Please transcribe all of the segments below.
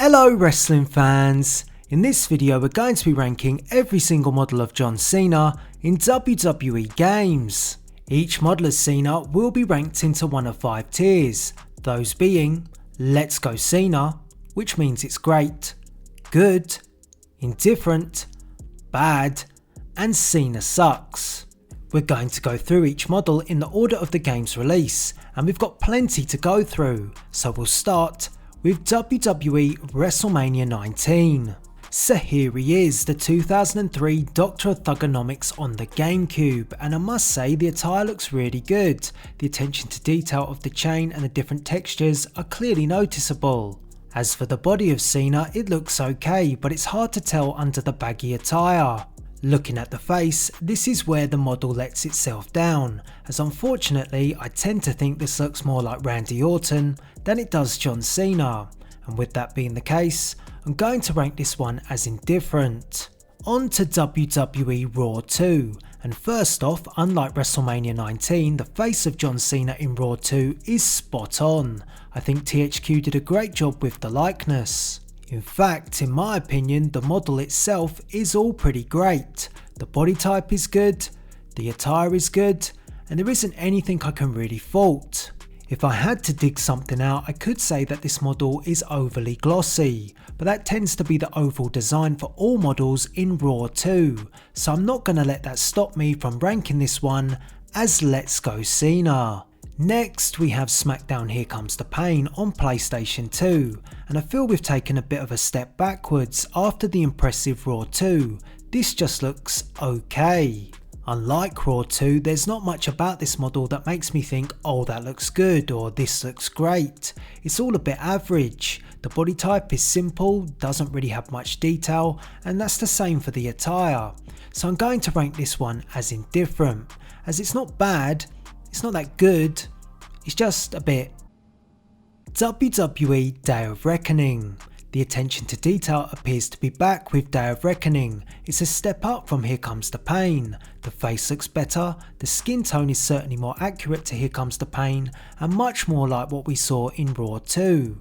Hello wrestling fans, in this video we're going to be ranking every single model of John Cena in WWE games. Each model of Cena will be ranked into one of 5 tiers, those being Let's Go Cena, which means it's great, good, indifferent, bad, and Cena sucks. We're going to go through each model in the order of the game's release, and we've got plenty to go through, so we'll start with WWE WrestleMania 19. So here he is, the 2003 Doctor of Thugonomics on the GameCube, and I must say the attire looks really good. The attention to detail of the chain and the different textures are clearly noticeable. As for the body of Cena, it looks okay, but it's hard to tell under the baggy attire. Looking at the face, this is where the model lets itself down, as unfortunately I tend to think this looks more like Randy Orton than it does John Cena, and with that being the case, I'm going to rank this one as indifferent. On to WWE Raw 2, and first off, unlike WrestleMania 19, the face of John Cena in Raw 2 is spot on. I think THQ did a great job with the likeness. In fact, in my opinion, the model itself is all pretty great. The body type is good, the attire is good, and there isn't anything I can really fault. If I had to dig something out, I could say that this model is overly glossy, but that tends to be the overall design for all models in Raw 2, so I'm not going to let that stop me from ranking this one as Let's Go Cena. Next we have SmackDown Here Comes the Pain on PlayStation 2, and I feel we've taken a bit of a step backwards after the impressive Raw 2, this just looks okay. Unlike Raw 2, there's not much about this model that makes me think, oh that looks good or this looks great. It's all a bit average. The body type is simple, doesn't really have much detail, and that's the same for the attire. So I'm going to rank this one as indifferent, as it's not bad, it's not that good, it's just a bit. WWE Day of Reckoning. The attention to detail appears to be back with Day of Reckoning. It's a step up from Here Comes the Pain. The face looks better, the skin tone is certainly more accurate to Here Comes the Pain, and much more like what we saw in Raw 2.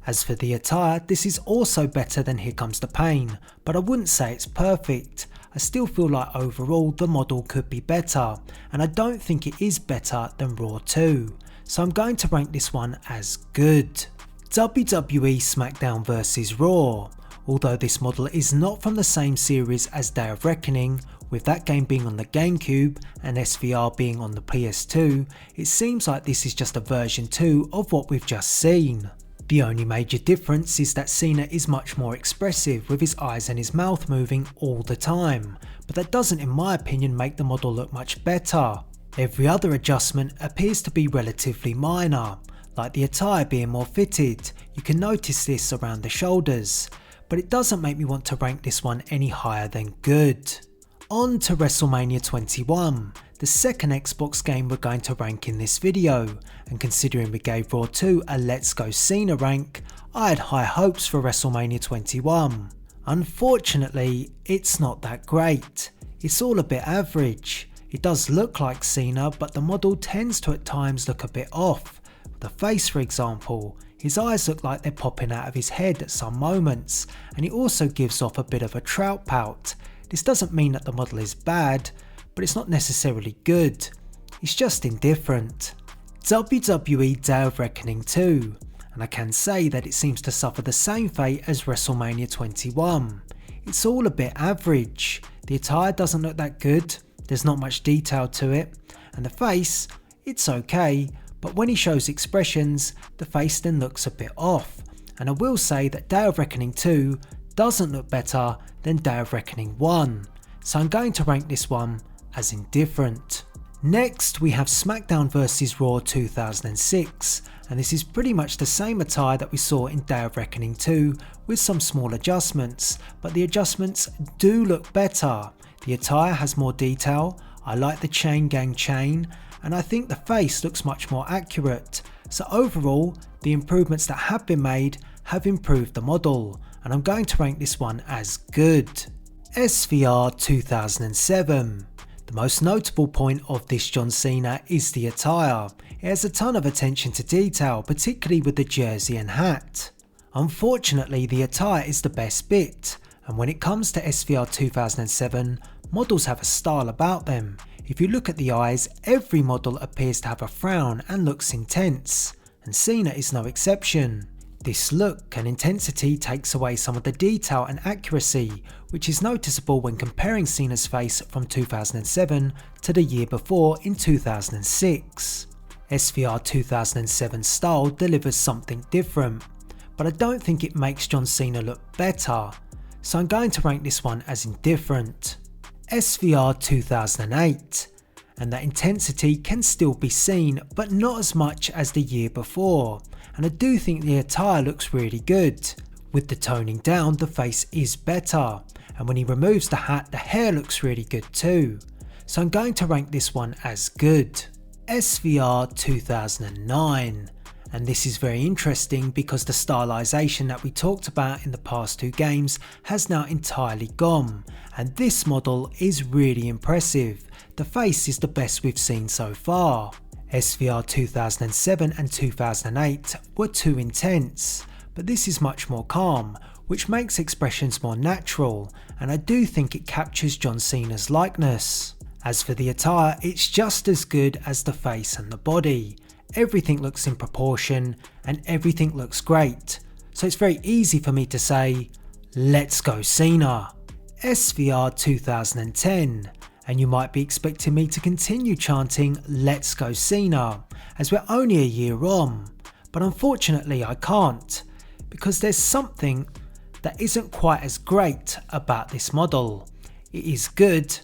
As for the attire, this is also better than Here Comes the Pain, but I wouldn't say it's perfect. I still feel like overall the model could be better, and I don't think it is better than Raw 2, so I'm going to rank this one as good. WWE SmackDown vs Raw. Although this model is not from the same series as Day of Reckoning, with that game being on the GameCube and SVR being on the PS2, it seems like this is just a version 2 of what we've just seen. The only major difference is that Cena is much more expressive with his eyes and his mouth moving all the time, but that doesn't in my opinion make the model look much better. Every other adjustment appears to be relatively minor, like the attire being more fitted. You can notice this around the shoulders, but it doesn't make me want to rank this one any higher than good. On to WrestleMania 21, the second Xbox game we're going to rank in this video, and considering we gave Raw 2 a Let's Go Cena rank, I had high hopes for WrestleMania 21. Unfortunately, it's not that great. It's all a bit average. It does look like Cena, but the model tends to at times look a bit off. The face, for example, his eyes look like they're popping out of his head at some moments, and he also gives off a bit of a trout pout. This doesn't mean that the model is bad, but it's not necessarily good. It's just indifferent. WWE Day of Reckoning 2, and I can say that it seems to suffer the same fate as WrestleMania 21. It's all a bit average. The attire doesn't look that good, there's not much detail to it, and the face, it's okay, but when he shows expressions, the face then looks a bit off. And I will say that Day of Reckoning 2 doesn't look better than Day of Reckoning 1, so I'm going to rank this one as indifferent. Next we have SmackDown vs Raw 2006, and this is pretty much the same attire that we saw in Day of Reckoning 2 with some small adjustments, but the adjustments do look better. The attire has more detail, I like the chain gang chain, and I think the face looks much more accurate. So overall, the improvements that have been made have improved the model, and I'm going to rank this one as good. SVR 2007. The most notable point of this John Cena is the attire. It has a ton of attention to detail, particularly with the jersey and hat. Unfortunately, the attire is the best bit, and when it comes to SVR 2007, models have a style about them. If you look at the eyes, every model appears to have a frown and looks intense, and Cena is no exception. This look and intensity takes away some of the detail and accuracy, which is noticeable when comparing Cena's face from 2007 to the year before in 2006. SVR 2007 style delivers something different, but I don't think it makes John Cena look better, so I'm going to rank this one as indifferent. SVR 2008, and that intensity can still be seen, but not as much as the year before, and I do think the attire looks really good. With the toning down, the face is better, and when he removes the hat, the hair looks really good too, so I'm going to rank this one as good. SVR 2009, and this is very interesting because the stylization that we talked about in the past two games has now entirely gone, and this model is really impressive. The face is the best we've seen so far. SVR 2007 and 2008 were too intense, but this is much more calm, which makes expressions more natural, and I do think it captures John Cena's likeness. As for the attire, it's just as good as the face and the body. Everything looks in proportion and everything looks great, so it's very easy for me to say, let's go Cena. SVR 2010, and you might be expecting me to continue chanting let's go Cena, as we're only a year on, but unfortunately I can't, because there's something that isn't quite as great about this model. It is good,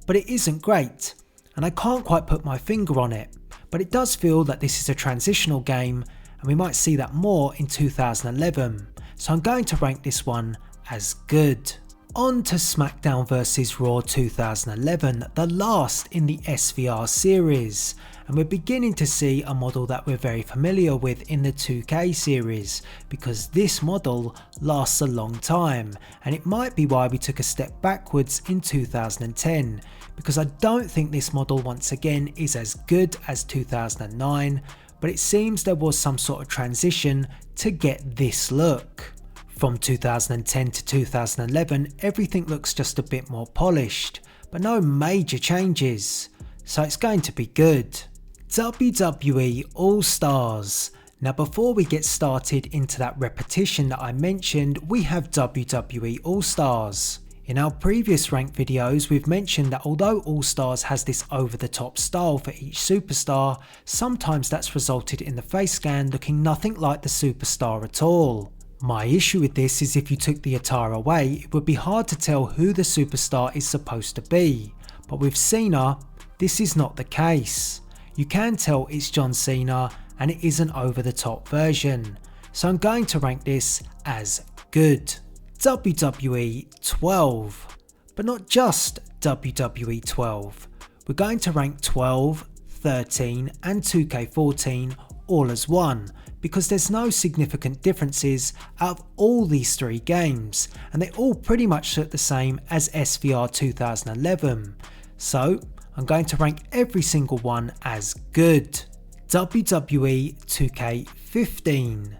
but it isn't great, and I can't quite put my finger on it, but it does feel that this is a transitional game and we might see that more in 2011, so I'm going to rank this one as good. On to SmackDown vs Raw 2011, the last in the SVR series, and we're beginning to see a model that we're very familiar with in the 2K series, because this model lasts a long time, and it might be why we took a step backwards in 2010, because I don't think this model once again is as good as 2009, but it seems there was some sort of transition to get this look. From 2010 to 2011, everything looks just a bit more polished, but no major changes, so it's going to be good. WWE AllStars. Now before we get started into that repetition that I mentioned, we have WWE AllStars. In our previous rank videos, we've mentioned that although AllStars has this over-the-top style for each superstar, sometimes that's resulted in the face scan looking nothing like the superstar at all. My issue with this is if you took the attire away, it would be hard to tell who the superstar is supposed to be, but with Cena, this is not the case. You can tell it's John Cena and it is an over-the-top version, so I'm going to rank this as good. WWE 12, but not just WWE 12. We're going to rank 12, 13 and 2K14 all as one, because there's no significant differences out of all these three games, and they all pretty much look the same as SVR 2011, so I'm going to rank every single one as good. WWE 2K15,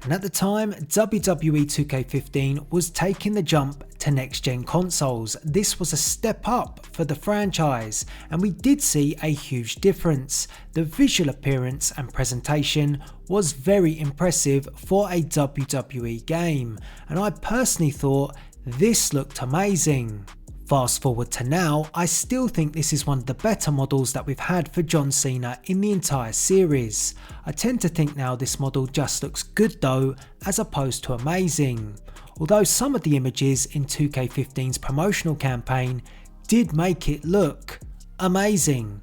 and at the time WWE 2K15 was taking the jump to next gen consoles. This was a step up for the franchise, and we did see a huge difference. The visual appearance and presentation was very impressive for a WWE game, and I personally thought this looked amazing. Fast forward to now, I still think this is one of the better models that we've had for John Cena in the entire series. I tend to think now this model just looks good though, as opposed to amazing. Although some of the images in 2K15's promotional campaign did make it look amazing,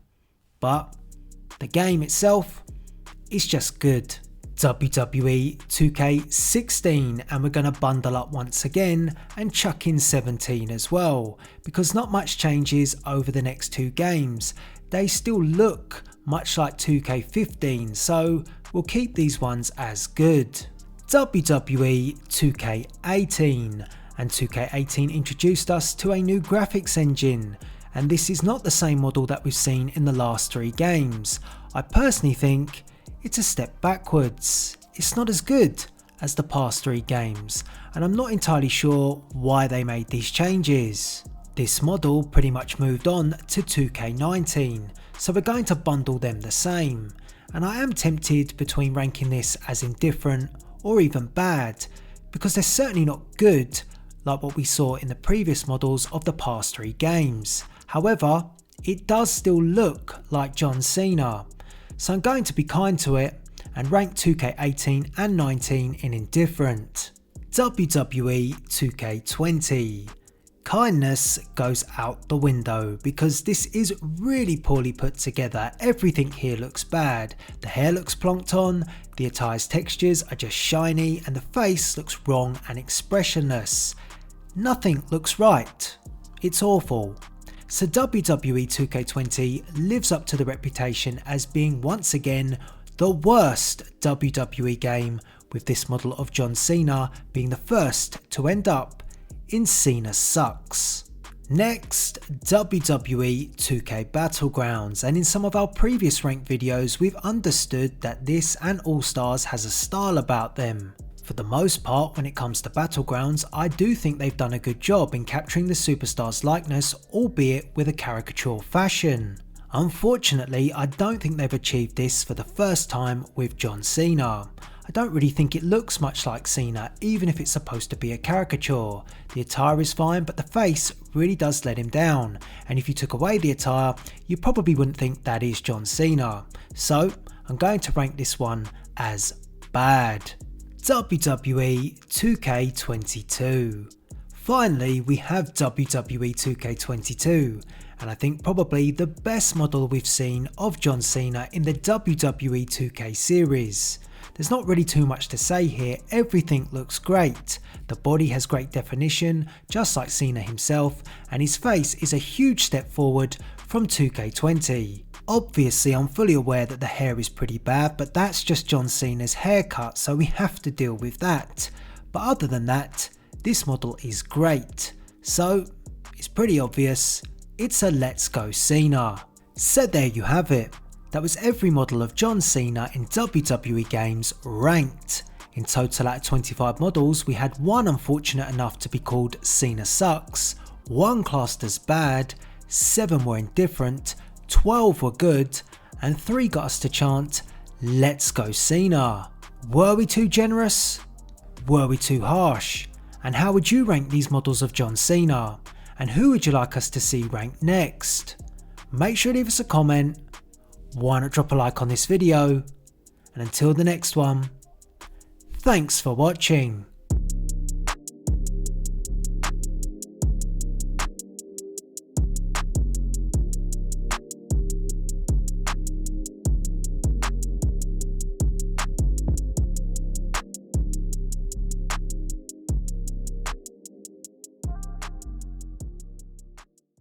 but the game itself is just good. WWE 2K16, and we're going to bundle up once again and chuck in 17 as well, because not much changes over the next two games. They still look much like 2K15, so we'll keep these ones as good. WWE 2K18, and 2K18 introduced us to a new graphics engine, and this is not the same model that we've seen in the last three games. I personally think it's a step backwards. It's not as good as the past 3 games, and I'm not entirely sure why they made these changes. This model pretty much moved on to 2K19, so we're going to bundle them the same, and I am tempted between ranking this as indifferent or even bad, because they're certainly not good like what we saw in the previous models of the past 3 games. However, it does still look like John Cena, so I'm going to be kind to it and rank 2K18 and 19 in indifferent. WWE 2K20. Kindness goes out the window because this is really poorly put together. Everything here looks bad. The hair looks plonked on, the attire's textures are just shiny, and the face looks wrong and expressionless. Nothing looks right. It's awful. So WWE 2K20 lives up to the reputation as being once again the worst WWE game, with this model of John Cena being the first to end up in Cena Sucks. Next, WWE 2K Battlegrounds, and in some of our previous ranked videos we've understood that this and AllStars has a style about them. For the most part, when it comes to Battlegrounds, I do think they've done a good job in capturing the superstar's likeness, albeit with a caricature fashion. Unfortunately, I don't think they've achieved this for the first time with John Cena. I don't really think it looks much like Cena, even if it's supposed to be a caricature. The attire is fine, but the face really does let him down, and if you took away the attire, you probably wouldn't think that is John Cena. So I'm going to rank this one as bad. WWE 2K22. Finally, we have WWE 2K22, and I think probably the best model we've seen of John Cena in the WWE 2K series. There's not really too much to say here, everything looks great. The body has great definition, just like Cena himself, and his face is a huge step forward from 2K20. Obviously, I'm fully aware that the hair is pretty bad, but that's just John Cena's haircut, so we have to deal with that. But other than that, this model is great. So, it's pretty obvious, it's a Let's Go Cena. So there you have it. That was every model of John Cena in WWE games ranked. In total, out of 25 models, we had 1 unfortunate enough to be called Cena Sucks, 1 classed as bad, 7 were indifferent, 12 were good, and 3 got us to chant, "Let's go Cena." Were we too generous? Were we too harsh? And how would you rank these models of John Cena? And who would you like us to see ranked next? Make sure to leave us a comment, why not drop a like on this video, and until the next one, thanks for watching.